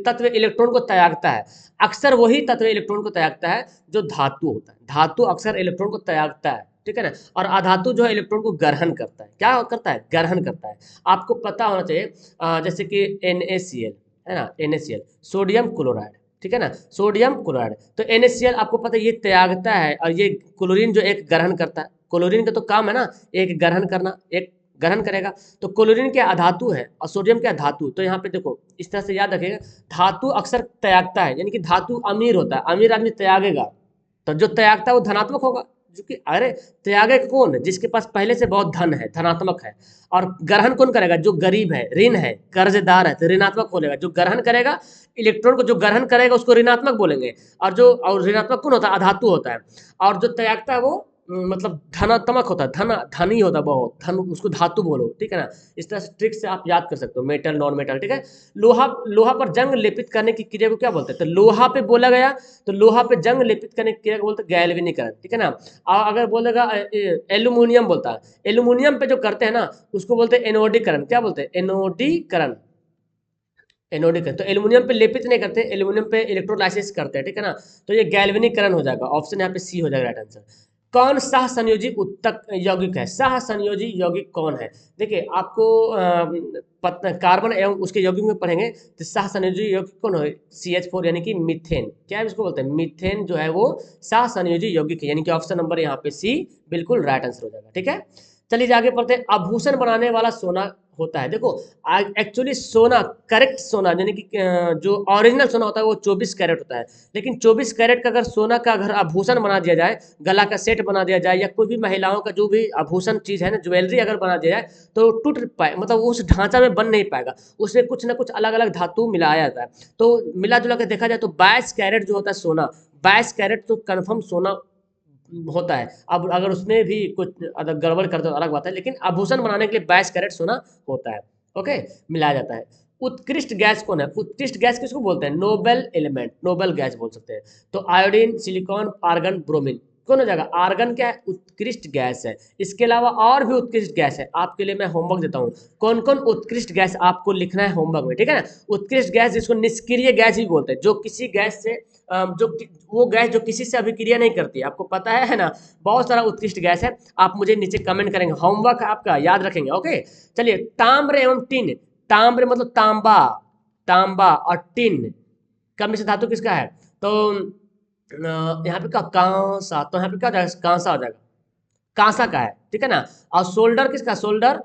तत्व इलेक्ट्रॉन को त्यागता है, अक्सर वही तत्व इलेक्ट्रॉन को त्यागता है जो धातु होता है। धातु अक्सर इलेक्ट्रॉन को त्यागता है, ठीक है ना, और अधातु जो है इलेक्ट्रॉन को ग्रहण करता है। क्या करता है, ग्रहण करता है। आपको पता होना चाहिए जैसे कि NaCl है ना, NaCl सोडियम क्लोराइड, ठीक है ना, सोडियम क्लोराइड। तो NaCl आपको पता है ये त्यागता है, और ये क्लोरीन जो एक ग्रहण करता है। क्लोरीन का तो काम है ना एक ग्रहण करना, एक ग्रहण करेगा। तो क्लोरीन क्या अधातु है और सोडियम क्या धातु। तो यहाँ पे देखो इस तरह से याद रखिएगा, धातु अक्सर त्यागता है, यानी कि धातु अमीर होता है, अमीर आदमी त्यागेगा, तो जो त्यागता है वो धनात्मक होगा। जो कि अरे त्यागे कौन, जिसके पास पहले से बहुत धन है, धनात्मक है। और ग्रहण कौन करेगा, जो गरीब है, ऋण है, कर्जदार है, तो ऋणात्मक बोलेगा। जो ग्रहण करेगा इलेक्ट्रॉन को, जो ग्रहण करेगा उसको ऋणात्मक बोलेंगे। और ऋणात्मक कौन होता है, अधातु होता है। और जो त्यागता है वो मतलब धनात्मक होता है, धनी होता है बहुत, धन उसको धातु बोलो, ठीक है ना। इस तरह से ट्रिक से आप याद कर सकते हो, मेटल नॉन मेटल, ठीक है। लोहा लोहा पर जंग लेपित करने की क्रिया को क्या बोलते हैं, तो लोहा पे बोला गया तो लोहा पे जंग लेपित करने की क्रिया को बोलते हैं गैल्वेनीकरण, ठीक है ना। और अगर बोलेगा एल्यूमिनियम बोलता है, एल्यूमिनियम पे जो करते हैं ना उसको बोलते हैं एनोडीकरण, क्या बोलते हैं, एनोडीकरण, एनोडीकरण। तो एल्यूमिनियम पे लेपित नहीं करते, एल्यूमिनियम पे इलेक्ट्रोलाइसिस करते हैं, ठीक है ना। तो ये गैल्वेनीकरण हो जाएगा, ऑप्शन यहाँ पे सी हो जाएगा राइट आंसर। कौन सह संयोजी उत्तक यौगिक है, सह संयोजी यौगिक कौन है। देखिए आपको कार्बन एवं उसके यौगिक में पढ़ेंगे, तो सह संयोजी यौगिक कौन है, CH4 यानी कि मीथेन, क्या है इसको बोलते हैं, मीथेन जो है वो सह संयोजी यौगिक है, यानी कि ऑप्शन नंबर यहाँ पे सी बिल्कुल राइट आंसर हो जाएगा, ठीक है। चलिए आगे पढ़ते हैं, आभूषण बनाने वाला सोना होता है। देखो एक्चुअली सोना, करेक्ट सोना यानी कि जो ओरिजिनल सोना होता है वो 24 कैरेट होता है, लेकिन 24 कैरेट का अगर सोना का अगर आभूषण बना दिया जाए, गला का सेट बना दिया जाए, या कोई भी महिलाओं का जो भी आभूषण चीज़ है ना, ज्वेलरी अगर बना दिया जाए तो टूट पाए, मतलब उस ढांचा में बन नहीं पाएगा, उसमें कुछ ना कुछ अलग अलग धातु मिलाया जाता है। तो मिला जुला के देखा जाए तो 22 कैरेट जो होता है सोना, 22 कैरेट तो कन्फर्म सोना होता है। अब अगर उसमें भी कुछ अगर गड़बड़ कर दो अलग बात है, लेकिन आभूषण बनाने के लिए 22 कैरेट सोना होता है, ओके, मिलाया जाता है। उत्कृष्ट गैस कौन है, उत्कृष्ट गैस किसको बोलते हैं, नोबेल एलिमेंट, नोबेल गैस बोल सकते हैं। तो आयोडीन, सिलिकॉन, आर्गन, ब्रोमीन, कौन हो जाएगा, आर्गन क्या है, उत्कृष्ट गैस है। इसके अलावा और भी उत्कृष्ट गैस है, आपके लिए मैं होमवर्क देता हूँ, कौन कौन उत्कृष्ट गैस आपको लिखना है होमवर्क में, ठीक है ना। उत्कृष्ट गैस जिसको निष्क्रिय गैस भी बोलते हैं, जो किसी गैस से जो वो गैस जो किसी से अभिक्रिया नहीं करती, आपको पता है ना, बहुत सारा उत्कृष्ट गैस है। आप मुझे नीचे कमेंट करेंगे, होमवर्क आपका याद रखेंगे, ओके। चलिए ताम्र एवं टिन, ताम्र मतलब तांबा, तांबा और टिन का मिश्र धातु किसका है, तो यहाँ पे क्या कांसा, तो यहाँ पे क्या हो जाएगा, कांसा हो जाएगा, कांसा का है, ठीक है ना। और सोल्डर किसका, सोल्डर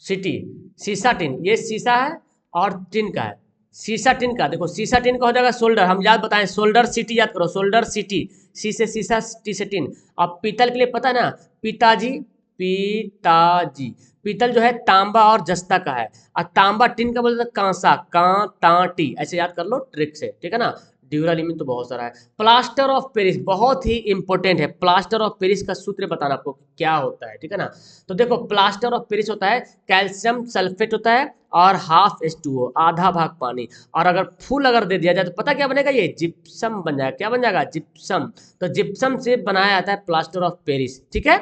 सिटी, सीसा टिन, ये सीसा है और टिन का है, सीसा टिन का, देखो सीसा टिन का हो जाएगा सोल्डर, हम याद बताएं, सोल्डर सिटी याद करो, सोल्डर सिटी, सी से सीसा, टी से टिन। अब पीतल के लिए पता है ना, पिताजी, पिताजी, पीतल जो है तांबा और जस्ता का है, और तांबा टिन का बोलते हैं कांसा, कांटाटी, ऐसे याद कर लो ट्रिक से, ठीक है ना। ड्यूरालिमिन तो बहुत सारा है। प्लास्टर ऑफ पेरिस बहुत ही इंपॉर्टेंट है, प्लास्टर ऑफ पेरिस का सूत्र बताना आपको क्या होता है, ठीक है ना। तो देखो प्लास्टर ऑफ पेरिस होता है कैल्शियम सल्फेट होता है और हाफ H2O, आधा भाग पानी, और अगर फुल अगर दे दिया जाए तो पता क्या बनेगा, ये जिप्सम बन जाएगा, क्या बन जाएगा, जिप्सम। तो जिप्सम से बनाया जाता है प्लास्टर ऑफ पेरिस, ठीक है।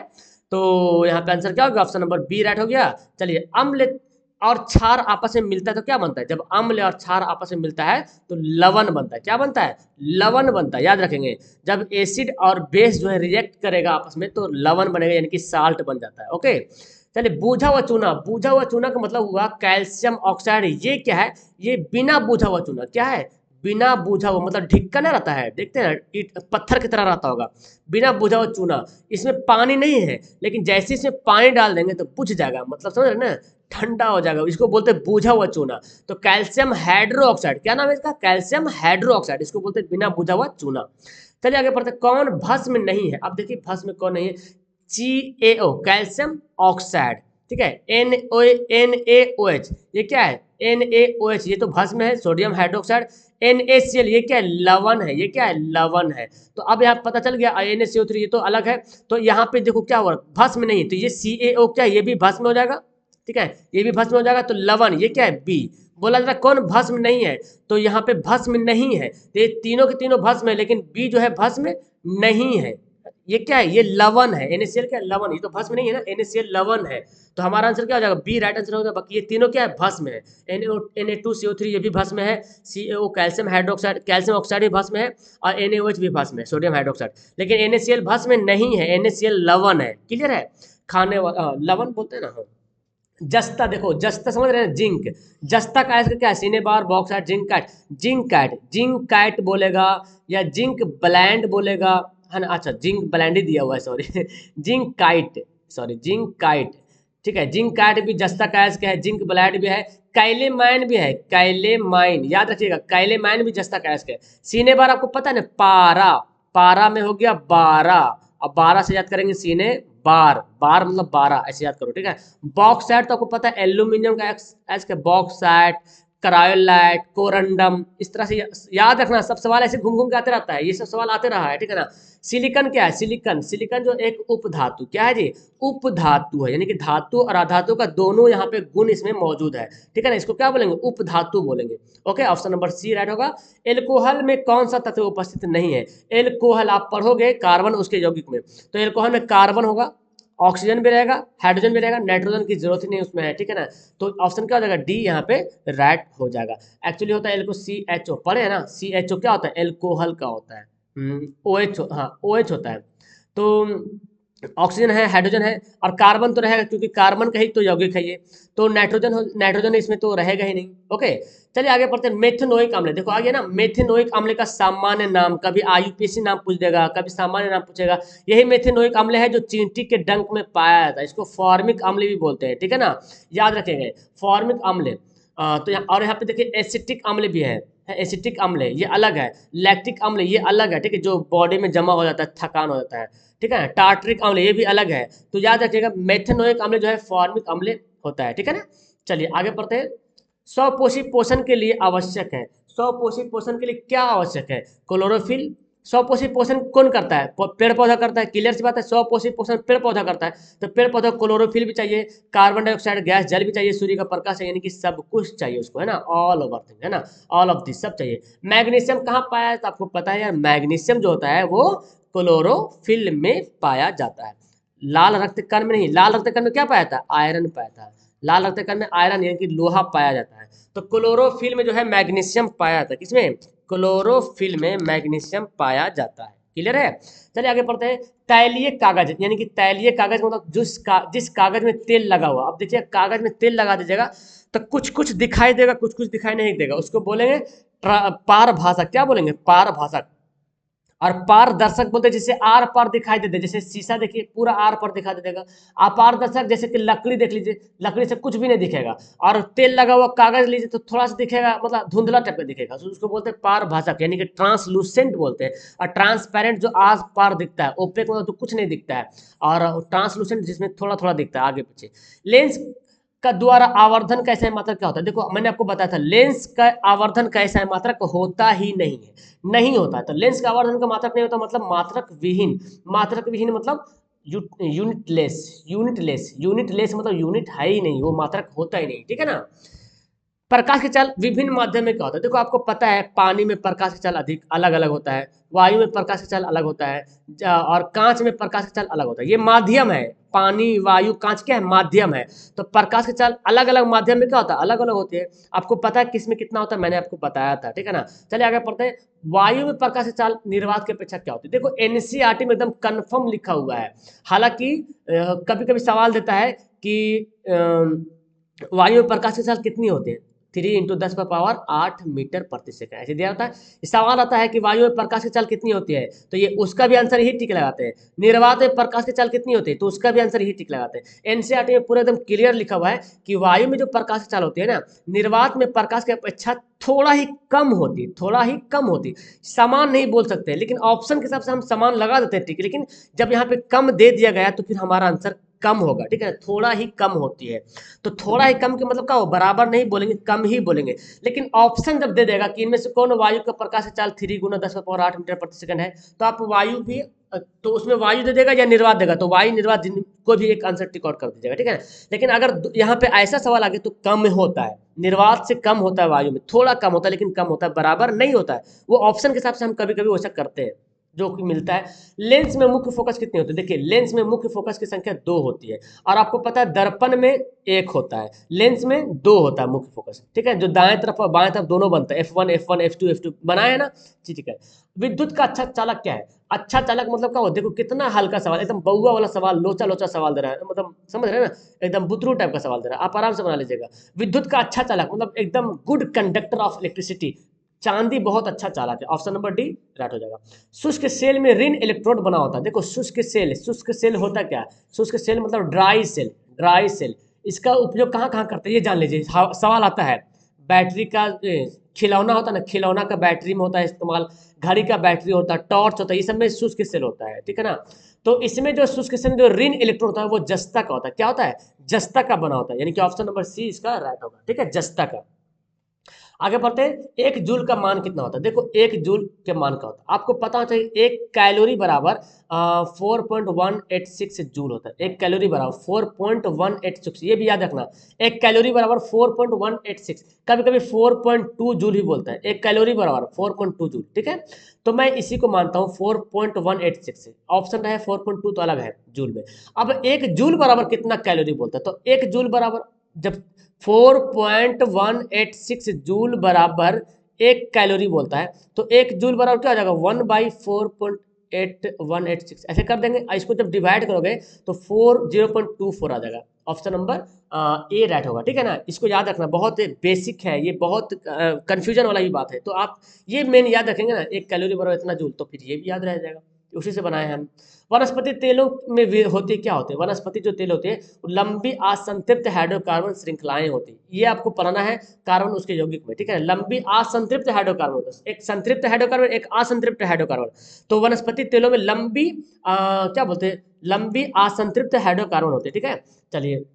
तो यहाँ पे आंसर क्या होगा, ऑप्शन नंबर बी राइट हो गया। चलिए अम्ल और क्षार आपस में मिलता है तो क्या बनता है, जब अम्ल और क्षार आपस में मिलता है तो लवण बनता है, क्या बनता है, लवण बनता है, याद रखेंगे। जब एसिड और बेस जो है रिएक्ट करेगा आपस में तो लवण बनेगा, यानी कि साल्ट बन जाता है, ओके। चलिए बूझा हुआ चूना, बूझा हुआ चूना का मतलब हुआ कैल्शियम ऑक्साइड, ये क्या है, ये बिना बूझा हुआ चूना, क्या है, बिना बूझा हुआ, मतलब ढिक्का ना रहता है, देखते हैं ना ईट पत्थर की तरह रहता होगा, बिना बूझा हुआ चूना, इसमें पानी नहीं है, लेकिन जैसे इसमें पानी डाल देंगे तो बुझ जाएगा, मतलब समझ रहे ना, ठंडा हो जाएगा, इसको बोलते हैं बूझा हुआ चूना। तो कैल्शियम हाइड्रो ऑक्साइड, क्या नाम है इसका, कैल्शियम हाइड्रो ऑक्साइड, इसको बोलते हैं बिना बूझा हुआ चूना। चलिए आगे पढ़ते हैं, कौन भस्म नहीं है, अब देखिए भस्म में कौन नहीं है, CaO कैल्शियम ऑक्साइड, ठीक है, NaOH ये क्या है, NaOH ये तो भस्म है, सोडियम हाइड्रोक्साइड, NaCl ये क्या है, लवण है, ये क्या है, लवण है। तो अब यहाँ पता चल गया NaCO3 ये तो अलग है, तो यहाँ पे देखो क्या हुआ, भस्म नहीं, तो ये CaO क्या है, ये भी भस्म हो जाएगा, ठीक है, ये भी भस्म हो जाएगा। तो लवण ये क्या है, बी। बोला जा रहा कौन भस्म नहीं है, तो यहाँ पे भस्म नहीं है, तो ये तीनों के तीनों भस्म है, लेकिन बी जो है भस्म नहीं है, ये क्या है, ये लवण है, NaCl क्या है, लवण, ये तो भस्म नहीं है ना, NaCl लवण है। तो हमारा आंसर क्या हो जाएगा, बी राइट आंसर हो जाएगा। बाकी ये तीनों क्या है, भस्म है, Na2CO3 ये भी भस्म है, CaO calcium hydroxide, calcium oxide भी भस्म है, और NaOH भी भस्म है, सोडियम हाइड्रोक्साइड, लेकिन NaCl भस्म नहीं है, NaCl लवण है, क्लियर है, खाने वाला लवण बोलते हैं ना हम। जस्ता, देखो जस्ता समझ रहे हैं, जिंक, जस्ता का इसका क्या है, cinnabar bauxite zinc kite, zinc kite, zinc kite बोलेगा या जिंक ब्लैंड बोलेगा, है ना, अच्छा जिंक ब्लैंड ही दिया हुआ है, sorry zinc kite, sorry zinc kite, ठीक है, जिंक काइट भी जस्ता का का है, जिंक ब्लैंड भी है, कैलेमाइन भी है, कैलेमाइन याद रखिएगा, कैलेमाइन भी जस्ता का है। सीने बार आपको पता है ना, पारा, पारा में हो गया 12, अब 12 से याद करेंगे सीने बार, बार मतलब 12, ऐसे याद करो, ठीक है। बॉक्साइट तो आपको पता है एल्यूमिनियम का एस के बॉक्साइट, करायोलाइट, कोरंडम, इस तरह से याद रखना। सब सवाल ऐसे घूम घूम के आते रहता है, ये सब सवाल आते रहा है, ठीक है ना। सिलिकन क्या है? सिलिकन, सिलिकन जो एक उपधातु, क्या है जी? उपधातु है, यानी कि धातु और अधातु का दोनों यहाँ पे गुण इसमें मौजूद है, ठीक है ना। इसको क्या बोलेंगे? उपधातु बोलेंगे। Okay, option number C right होगा। एल्कोहल में कौन सा तत्व उपस्थित नहीं है? एल्कोहल आप पढ़ोगे कार्बन उसके यौगिक में, तो एल्कोहल में कार्बन होगा, ऑक्सीजन भी रहेगा, हाइड्रोजन भी रहेगा, नाइट्रोजन की जरूरत ही नहीं उसमें है, ठीक है ना। तो ऑप्शन क्या हो जाएगा? डी यहाँ पे राइट हो जाएगा। एक्चुअली होता है एल्को CHO, पढ़े है ना, CHO क्या होता है? एल्कोहल का होता है। OH, हाँ OH होता है। तो ऑक्सीजन है, हाइड्रोजन है, और कार्बन तो रहेगा क्योंकि कार्बन का ही तो यौगिक है ये। तो नाइट्रोजन नाइट्रोजन इसमें तो रहेगा ही नहीं। ओके, चलिए आगे पढ़ते हैं। मेथेनोइक अम्ल, देखो आगे ना, मेथेनोइक अम्ल का सामान्य नाम, कभी IUPAC नाम पूछ देगा, कभी सामान्य नाम पूछेगा। यही मेथेनोइक अम्ल है जो चींटी के डंक में पाया जाता है, इसको फॉर्मिक अम्ल भी बोलते हैं, ठीक है ना, याद रखेंगे फॉर्मिक अम्ल। तो यहाँ, और यहाँ पे देखिए एसिटिक अम्ल भी है, एसिटिक अम्ल है, ये अलग है। लैक्टिक अम्ल ये अलग है, ठीक है, जो बॉडी में जमा हो जाता है, थकान हो जाता है, ठीक है। टार्ट्रिक अम्ल ये भी अलग है। तो याद रखिएगा मेथेनोइक अम्ल जो है फॉर्मिक अम्ल होता है, ठीक है ना। चलिए आगे पढ़ते हैं। स्वपोषी पोषण के लिए आवश्यक है, स्वपोषी पोषण के लिए क्या आवश्यक है? क्लोरोफिल। स्वपोषी पोषण कौन करता है? पेड़ पौधा करता है, क्लियर सी बात है, स्वपोषी पोषण पेड़ पौधा करता है। तो पेड़ पौधा क्लोरोफिल भी चाहिए, कार्बन डाइऑक्साइड गैस जल भी चाहिए, सूर्य का प्रकाश है, यानी कि सब कुछ चाहिए उसको, है ना, ऑल ओवर थिंग, है ना, ऑल ऑफ दिस सब चाहिए। मैग्नीशियम कहाँ पाया है? तो आपको पता है यार, मैग्नीशियम जो होता है वो क्लोरोफिल में पाया जाता है। लाल रक्त कण में नहीं, लाल रक्त कण में क्या पाया था? आयरन पाया था। लाल रक्त कण में आयरन यानी कि लोहा पाया जाता है। तो क्लोरोफिल में जो है मैग्नीशियम पाया जाता है, किसमें? क्लोरोफिल में मैग्नीशियम पाया जाता है, क्लियर है। चलिए आगे पढ़ते हैं। तैलीय कागज, यानी कि तैलीय कागज मतलब जिस कागज में तेल लगा हुआ, अब देखिए कागज में तेल लगा दीजिएगा तो कुछ कुछ दिखाई देगा, कुछ कुछ दिखाई नहीं देगा, उसको बोलेंगे पारभाषक। क्या बोलेंगे? पारभाषक। और पारदर्शक बोलते हैं जिससे आर पार दिखाई देते, जैसे शीशा देखिए पूरा आर पार दिखाई देगा। अपारदर्शक जैसे कि लकड़ी देख लीजिए, लकड़ी से कुछ भी नहीं दिखेगा। और तेल लगा हुआ कागज लीजिए तो थोड़ा सा दिखेगा, मतलब धुंधला टाइप का दिखेगा, तो उसको बोलते हैं पारभाषक, यानी कि ट्रांसलूसेंट बोलते हैं। और ट्रांसपेरेंट जो आस पार दिखता है, ओपेक मतलब तो कुछ नहीं दिखता है, और ट्रांसलूसेंट जिसमें थोड़ा थोड़ा दिखता है आगे पीछे। लेंस का द्वारा आवर्धन का ऐसा मात्रक क्या होता है? देखो मैंने आपको बताया था लेंस का आवर्धन का ऐसा मात्रक होता ही नहीं है, नहीं होता है। तो लेंस का आवर्धन का मात्रक नहीं होता, मतलब मात्रक विहीन। मात्रक विहीन मतलब यूनिटलेस, यूनिटलेस, यूनिटलेस मतलब यूनिट है ही नहीं, वो मात्रक होता ही नहीं, ठीक है ना। प्रकाश की चाल विभिन्न माध्यम में क्या होता है? देखो आपको पता है पानी में प्रकाश की चाल अधिक अलग अलग होता है, वायु में प्रकाश की चाल अलग होता है, और कांच में प्रकाश की चाल अलग होता है। ये माध्यम है, पानी वायु कांच क्या है? माध्यम है। तो प्रकाश की चाल अलग अलग माध्यम में क्या होता है? अलग अलग होती है। आपको पता है किस में कितना होता है, मैंने आपको बताया था, ठीक है ना। चलिए आगे पढ़ते हैं। वायु में प्रकाश की चाल निर्वात की अपेक्षा क्या होती है? देखो NCERT में एकदम कन्फर्म लिखा हुआ है। हालांकि कभी कभी सवाल देता है कि वायु में प्रकाश की चाल कितनी होती है? 3 × 10⁻8 मीटर प्रति सेकंड ऐसे दिया होता है। सवाल आता है कि वायु में प्रकाश की चाल कितनी होती है, तो ये उसका भी आंसर ही टिक लगाते हैं। निर्वात में प्रकाश की चाल कितनी होती है, तो उसका भी आंसर ही टिक लगाते हैं। NCERT में पूरा एकदम क्लियर लिखा हुआ है कि वायु में जो प्रकाश की चाल होती है ना, निर्वात में प्रकाश की अपेक्षा थोड़ा ही कम होती, थोड़ा ही कम होती। समान नहीं बोल सकते, लेकिन ऑप्शन के हिसाब से हम समान लगा देते हैं, ठीक है, लेकिन जब यहाँ पे कम दे दिया गया तो फिर हमारा आंसर कम होगा, ठीक है, थोड़ा ही कम होती है। तो थोड़ा ही कम के मतलब क्या हो? बराबर नहीं बोलेंगे, कम ही बोलेंगे। लेकिन ऑप्शन जब दे देगा कि इनमें से कौन वायु का प्रकाश चाल 3 × 10⁸ मीटर प्रति सेकंड है, तो आप वायु भी, तो उसमें वायु दे देगा या निर्वात देगा, तो वायु निर्वात को भी एक आंसर टिक आउट कर दीजिएगा, ठीक है। लेकिन अगर यहाँ पे ऐसा सवाल आ गया तो कम होता है, निर्वात से कम होता है, वायु में थोड़ा कम होता है, लेकिन कम होता है, बराबर नहीं होता है। वो ऑप्शन के हिसाब से हम कभी कभी वैसा करते हैं जो कि मिलता है। लेंस में मुख्य फोकस कितनी होती है? देखिए लेंस में मुख्य फोकस की संख्या 2 होती है, और आपको पता है दर्पण में 1 होता है, लेंस में 2 होता है मुख्य फोकस, ठीक है, जो दाएं तरफ और बाएं तरफ दोनों बनता है, F1 F1 F2 F2 बनाए है ना, ठीक है। विद्युत का अच्छा चालक क्या है? अच्छा चालक मतलब क्या हो? देखो कितना हल्का सवाल, एकदम बउआ वाला सवाल, लोचा लोचा सवाल दे रहा है, मतलब समझ रहे हैं ना, एकदम बुतरू टाइप का सवाल दे रहा है, आप आराम से बना लीजिएगा। विद्युत का अच्छा चालक मतलब एकदम गुड कंडक्टर ऑफ इलेक्ट्रिसिटी, चांदी बहुत अच्छा चालक है, ऑप्शन नंबर डी राइट हो जाएगा। शुष्क सेल में ऋण इलेक्ट्रोड बना होता है। देखो शुष्क सेल होता क्या है? शुष्क सेल मतलब ड्राई सेल, ड्राई सेल। इसका उपयोग कहाँ कहाँ करते हैं ये जान लीजिए, सवाल आता है। बैटरी का खिलौना होता है ना, खिलौना का बैटरी में होता है इस्तेमाल, घड़ी का बैटरी होता है, टॉर्च होता है, ये सब में शुष्क सेल होता है, ठीक है ना। तो इसमें जो शुष्क सेल जो ऋण इलेक्ट्रोड होता है वो जस्ता का होता है। क्या होता है? जस्ता का बना होता है, यानी कि ऑप्शन नंबर सी इसका राइट होगा, ठीक है, जस्ता का। आगे बढ़ते हैं, एक जूल का मान कितना होता है। देखो एक जूल के मान का होता है, आपको पता होना चाहिए एक कैलोरी बराबर 4.186 जूल होता है। एक कैलोरी बराबर 4.186, ये भी याद रखना, एक कैलोरी बराबर 4.186, कभी कभी 4.2 जूल ही बोलता है। एक कैलोरी बराबर 4.2 जूल, ठीक है। तो मैं इसी को मानता हूँ 4.186 से, ऑप्शन रहे 4.2 तो अलग है जूल में। अब एक जूल बराबर कितना कैलोरी बोलता है, तो एक जूल बराबर जब 4.186 जूल बराबर एक कैलोरी बोलता है, तो एक जूल बराबर क्या हो जाएगा, 1/4.8186, ऐसे कर देंगे। इसको जब डिवाइड करोगे तो 0.24 आ जाएगा। ऑप्शन नंबर ए राइट होगा, ठीक है ना। इसको याद रखना, बहुत बेसिक है ये, बहुत कंफ्यूजन वाला भी बात है। तो आप ये मेन याद रखेंगे ना, एक कैलोरी बराबर इतना जूल, तो फिर ये भी याद रह जाएगा। उसी से बनाए हैं हम। वनस्पति तेलों में होती क्या होते हैं, वनस्पति जो तेल होते हैं लंबी असंतृप्त हाइड्रोकार्बन श्रृंखलाएं होती है। ये आपको पढ़ना है कार्बन उसके यौगिक में, ठीक है। लंबी असंतृप्त हाइड्रोकार्बन होता है, एक संतृप्त हाइड्रोकार्बन, एक असंतृप्त हाइड्रोकार्बन। तो वनस्पति तेलों में लंबी क्या बोलते हैं, लंबी असंतृप्त हाइड्रोकार्बन होते हैं, ठीक है। चलिए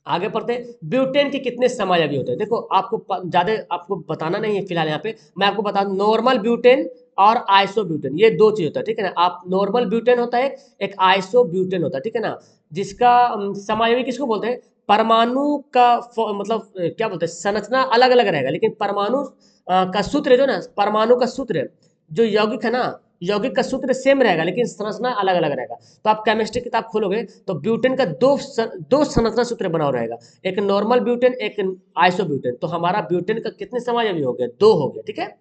आगे पढ़ते हैं, ब्यूटेन के कितने समायोगी होते हैं। देखो आपको ज्यादा आपको बताना नहीं है फिलहाल, यहाँ पे मैं आपको बता दूं, नॉर्मल ब्यूटेन और आइसो ब्यूटेन, ये दो चीज होता है, ठीक है ना। आप नॉर्मल ब्यूटेन होता है, एक आइसो ब्यूटेन होता है, ठीक है ना। जिसका समायोगी किसको बोलते हैं, परमाणु का मतलब क्या बोलते हैं, संरचना अलग अलग रहेगा, लेकिन परमाणु का सूत्र जो ना, परमाणु का सूत्र जो यौगिक है ना, यौगिक का सूत्र सेम रहेगा लेकिन संरचना अलग अलग रहेगा। तो आप केमिस्ट्री किताब खोलोगे तो ब्यूटेन का दो संरचना सूत्र बना हुआ रहेगा, एक नॉर्मल ब्यूटेन, एक आइसो ब्यूटेन। तो हमारा ब्यूटेन का कितने समायोगी हो गया, दो हो गया, ठीक है।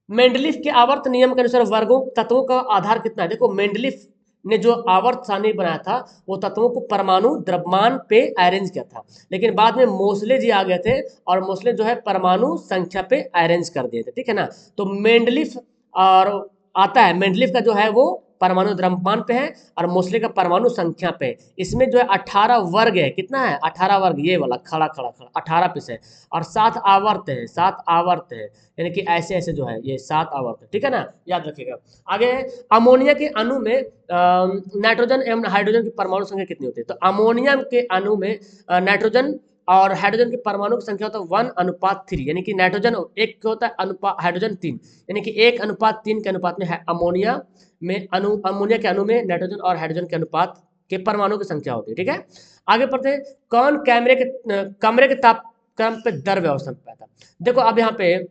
मेंडलीफ के आवर्त नियम के अनुसार वर्गों तत्वों का आधार कितना है। देखो मेंडलीफ ने जो आवर्त सारणी बनाया था वो तत्वों को परमाणु द्रव्यमान पे अरेंज किया था, लेकिन बाद में मोसले जी आ गए थे और मोसले जो है परमाणु संख्या पे अरेंज कर दिए थे, ठीक है ना। तो मेंडलीफ और आता है, मेंडलीफ का जो है वो परमाणु द्रव्यमान पे है और मोसले का परमाणु संख्या पे है। इसमें जो है 18 वर्ग है, कितना है 18 वर्ग, ये वाला खड़ा खड़ा खड़ा 18 पीस है, और 7 आवर्त है, 7 आवर्त है, यानी कि ऐसे ऐसे जो है ये 7 आवर्त है, ठीक है ना, याद रखिएगा। आगे अमोनिया के अणु में नाइट्रोजन एवं हाइड्रोजन की परमाणु संख्या कितनी होती है। तो अमोनिया के अणु में नाइट्रोजन और हाइड्रोजन की परमाणु की संख्या होता है 1:3, यानी कि नाइट्रोजन एक होता है अनुपात, हाइड्रोजन 3, यानी कि 1:3 के अनुपात में है अमोनिया में अमोनिया के अणु में नाइट्रोजन और हाइड्रोजन के अनुपात के परमाणु की संख्या होती है, ठीक है। आगे पढ़ते हैं, कौन कमरे के तापक्रम पे दर व्यवस्था में पाता है। देखो अब यहाँ पे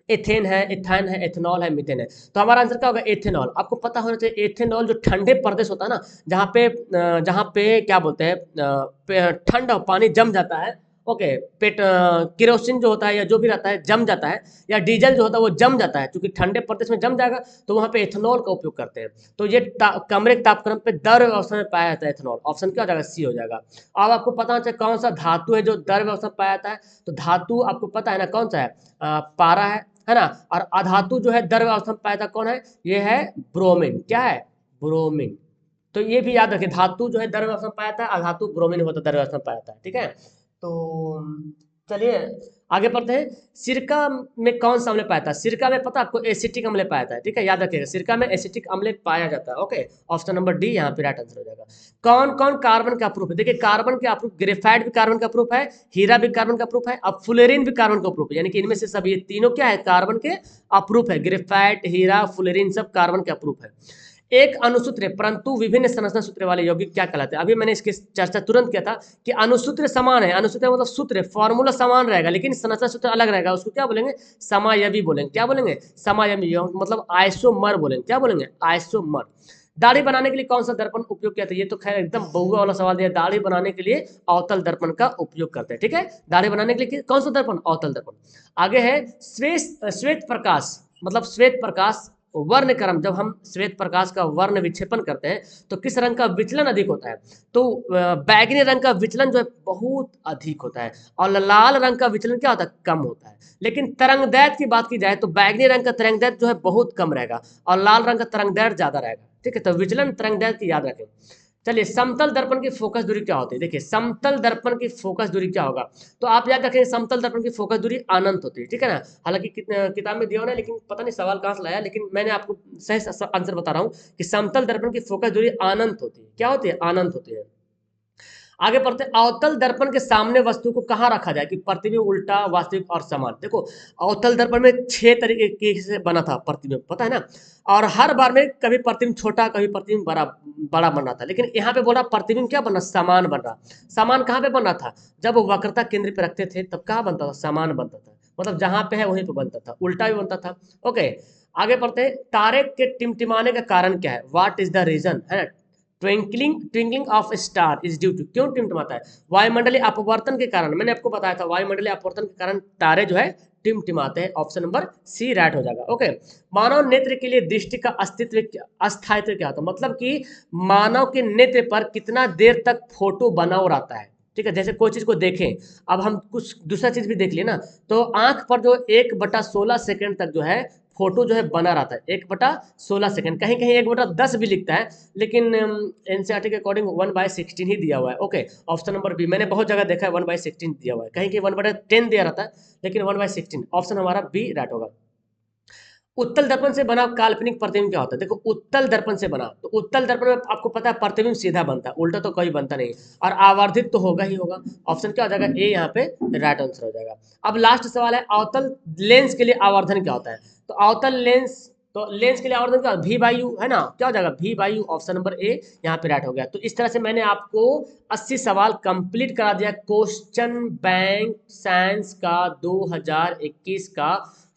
एथेन है, इथाइन है, एथेनॉल है, मीथेन है। तो हमारा आंसर क्या होगा, एथेनॉल। आपको पता होना चाहिए एथेनॉल जो ठंडे प्रदेश होता है ना, जहाँ पे क्या बोलते हैं ठंडा पानी जम जाता है, ओके, केरोसिन जो होता है या जो भी रहता है जम जाता है, या डीजल जो होता है वो जम जाता है, क्योंकि ठंडे प्रदेश में जम जाएगा तो वहाँ पे एथेनॉल का उपयोग करते हैं। तो ये कमरे के तापक्रम पे दर व्यवस्था में पाया जाता है एथेनॉल। ऑप्शन क्या हो जाएगा, सी हो जाएगा। अब आपको पता होना चाहिए कौन सा धातु है जो दर व्यवस्था में पाया जाता है। तो धातु आपको पता है ना कौन सा है, पारा है ना। और अधातु जो है द्रव अवस्था में पाया जाता कौन है, ये है ब्रोमीन। क्या है, ब्रोमीन। तो ये भी याद रखें, धातु जो है द्रव अवस्था में पाया जाता है, अधातु ब्रोमीन होता है द्रव अवस्था में पाया जाता है, ठीक है। तो चलिए आगे पढ़ते हैं, सिरका में कौन सा अम्ल पाया जाता है। सिरका में पता आपको एसिटिक अम्ल पाया जाता है, ठीक है, याद रखिएगा सिरका में एसिटिक अम्ल पाया जाता है, ओके। ऑप्शन नंबर डी यहाँ पे राइट आंसर हो जाएगा। कौन कौन कार्बन का प्रूफ है। देखिए कार्बन के अप्रूफ, ग्रेफाइट भी कार्बन का प्रूफ है, हीरा भी कार्बन का प्रूफ है, अब फ्लोरीन भी कार्बन का प्रूफ है, यानी कि इनमें से सब ये तीनों क्या है, कार्बन के अप्रूफ है। ग्रेफाइट, हीरा, फ्लोरीन सब कार्बन के अप्रूफ है। एक अणुसूत्र परंतु विभिन्न संरचना सूत्र वाले यौगिक क्या कहलाते हैं। अभी मैंने इसकी चर्चा तुरंत किया था कि अणुसूत्र समान है, अणुसूत्र मतलब सूत्र फॉर्मूला समान रहेगा लेकिन संरचना सूत्र अलग रहेगा, उसको क्या बोलेंगे, समायवी बोलेंगे। क्या बोलेंगे, समायवी, मतलब आइसोमर बोलेंगे। क्या बोलेंगे, आइसोमर। दाढ़ी बनाने के लिए कौन सा दर्पण उपयोग किया था। ये तो खैर एकदम बहुआ वाला सवाल दिया, दाढ़ी बनाने के लिए अवतल दर्पण का उपयोग करते हैं, ठीक है। दाढ़ी बनाने के लिए कौन सा दर्पण, अवतल दर्पण। आगे है श्वेत प्रकाश, मतलब श्वेत प्रकाश वर्ण क्रम, जब हम श्वेत प्रकाश का वर्ण विक्षेपण करते हैं तो किस रंग का विचलन अधिक होता है। तो बैगनी रंग का विचलन जो है बहुत अधिक होता है और लाल रंग का विचलन क्या होता है, कम होता है। लेकिन तरंगदैर्घ्य की बात की जाए तो बैगनी रंग का तरंगदैर्घ्य जो है बहुत कम रहेगा और लाल रंग का तरंगदैर्घ्य ज्यादा रहेगा, ठीक है। तो विचलन तरंगदैर्घ्य की याद रखें। चलिए समतल दर्पण की फोकस दूरी क्या होती है। देखिए समतल दर्पण की फोकस दूरी क्या होगा, तो आप याद रखें समतल दर्पण की फोकस दूरी अनंत होती है, ठीक है ना। हालांकि किताब में दिया हुआ है लेकिन पता नहीं सवाल कहाँ से लाया, लेकिन मैंने आपको सही आंसर बता रहा हूँ कि समतल दर्पण की फोकस दूरी अनंत होती है। क्या होती है, अनंत होती है। आगे पढ़ते हैं, अवतल दर्पण के सामने वस्तु को कहाँ रखा जाए कि प्रतिबिंब उल्टा, वास्तविक और समान। देखो अवतल दर्पण में 6 तरीके से बना था प्रतिबिंब, पता है ना, और हर बार में कभी प्रतिबिंब छोटा, कभी प्रतिबिंब बड़ा बड़ा बन रहा था, लेकिन यहाँ पे बोला प्रतिबिंब क्या बना, समान बन रहा। समान कहाँ पे बन रहा था, जब वक्रता केंद्र पे रखते थे तब कहाँ बनता था, समान बनता था, मतलब जहां पे है वहीं पे बनता था, उल्टा भी बनता था। ओके, आगे पढ़ते हैं, तारे के टिमटिमाने का कारण क्या है, व्हाट इज द रीजन, है ना। Twinkling twinkling of star is due to, क्यों टिमटिमाता है, वायुमंडलीय अपवर्तन के कारण। मैंने आपको बताया था वायुमंडलीय अपवर्तन के कारण तारे जो है टिमटिमाते हैं। ऑप्शन नंबर सी राइट हो जाएगा। ओके, मानव नेत्र के लिए दृष्टि का अस्थायित्व क्या होता है, मतलब कि मानव के नेत्र पर कितना देर तक फोटो बना हुआ रहता है। ठीक है, जैसे कोई चीज को देखें, अब हम कुछ दूसरा चीज भी देख लिए ना, तो आंख पर जो 1/16 तक जो है फोटो जो है बना रहता है, 1/16, कहीं कहीं 1/10 भी लिखता है, लेकिन एनसीईआरटी के अकॉर्डिंग 1/16 ही दिया हुआ है। ओके, ऑप्शन नंबर बी, मैंने बहुत जगह देखा है 1/16 दिया हुआ है, कहीं कहीं 1/10 दिया रहता है, लेकिन 1/16, ऑप्शन हमारा बी राइट होगा। उत्तल दर्पण से बना काल्पनिक प्रतिबिंब क्या होता है, देखो उत्तल दर्पण से बना, तो उत्तल दर्पण में आपको पता है प्रतिबिंब सीधा बनता है, उल्टा तो कभी बनता नहीं, और आवर्धित तो होगा ही होगा। ऑप्शन क्या हो जाएगा, ए यहाँ पे राइट आंसर हो जाएगा। अब लास्ट सवाल है, अवतल लेंस के लिए आवर्धन क्या होता है, तो अवतल लेंस, तो लेंस के लिए आवर्धन क्या, भी बाई यू, है ना, क्या हो जाएगा, भी by you, option number A यहाँ पे राइट हो गया। तो इस तरह से मैंने आपको 80 सवाल कंप्लीट करा दिया क्वेश्चन बैंक साइंस का 2021 का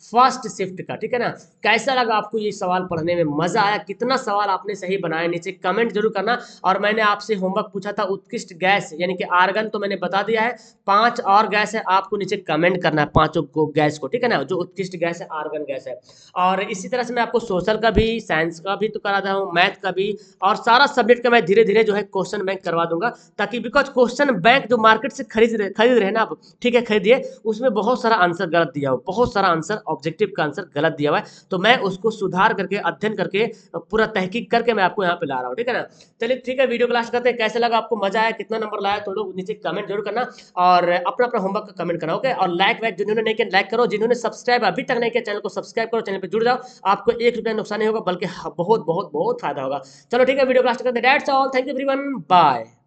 फर्स्ट शिफ्ट का, ठीक है ना। कैसा लगा आपको ये सवाल पढ़ने में, मजा आया, कितना सवाल आपने सही बनाया, नीचे कमेंट जरूर करना। और मैंने आपसे होमवर्क पूछा था उत्कृष्ट गैस यानी कि आर्गन, तो मैंने बता दिया है, 5 और गैस है, आपको नीचे कमेंट करना है पांचों को गैस को, ठीक है ना, जो उत्कृष्ट गैस है आर्गन गैस है। और इसी तरह से मैं आपको सोशल का भी, साइंस का भी तो करा रहा हूँ, मैथ का भी, और सारा सब्जेक्ट का मैं धीरे धीरे जो है क्वेश्चन बैंक करवा दूंगा, ताकि बिकॉज क्वेश्चन बैंक जो मार्केट से खरीद रहे ना आप, ठीक है, खरीदिए, उसमें बहुत सारा आंसर गलत दिया हुआ, बहुत सारा आंसर ऑब्जेक्टिव का आंसर गलत दिया हुआ है, तो मैं उसको सुधार करके, अध्ययन करके, पूरा तहकीक करके मैं आपको यहाँ पे ला रहा हूँ, ठीक है ना। चलिए ठीक है, वीडियो क्लास करते हैं, कैसे लगा आपको, मजा आया, कितना नंबर लाया, तो लोग नीचे कमेंट जरूर करना, और अपना अपना होमवर्क का कमेंट करना। ओके, और लाइक वाइक जिन्होंने नहीं किया लाइक करो, जिन्होंने सब्सक्राइब अभी तक नहीं किया चैनल को सब्सक्राइब करो, चैनल पे जुड़ जाओ, आपको 1 रुपया नुकसान नहीं होगा, बल्कि बहुत बहुत बहुत फायदा होगा। चलो ठीक है, वीडियो क्लास करते हैं, that's all, thank you everyone, bye.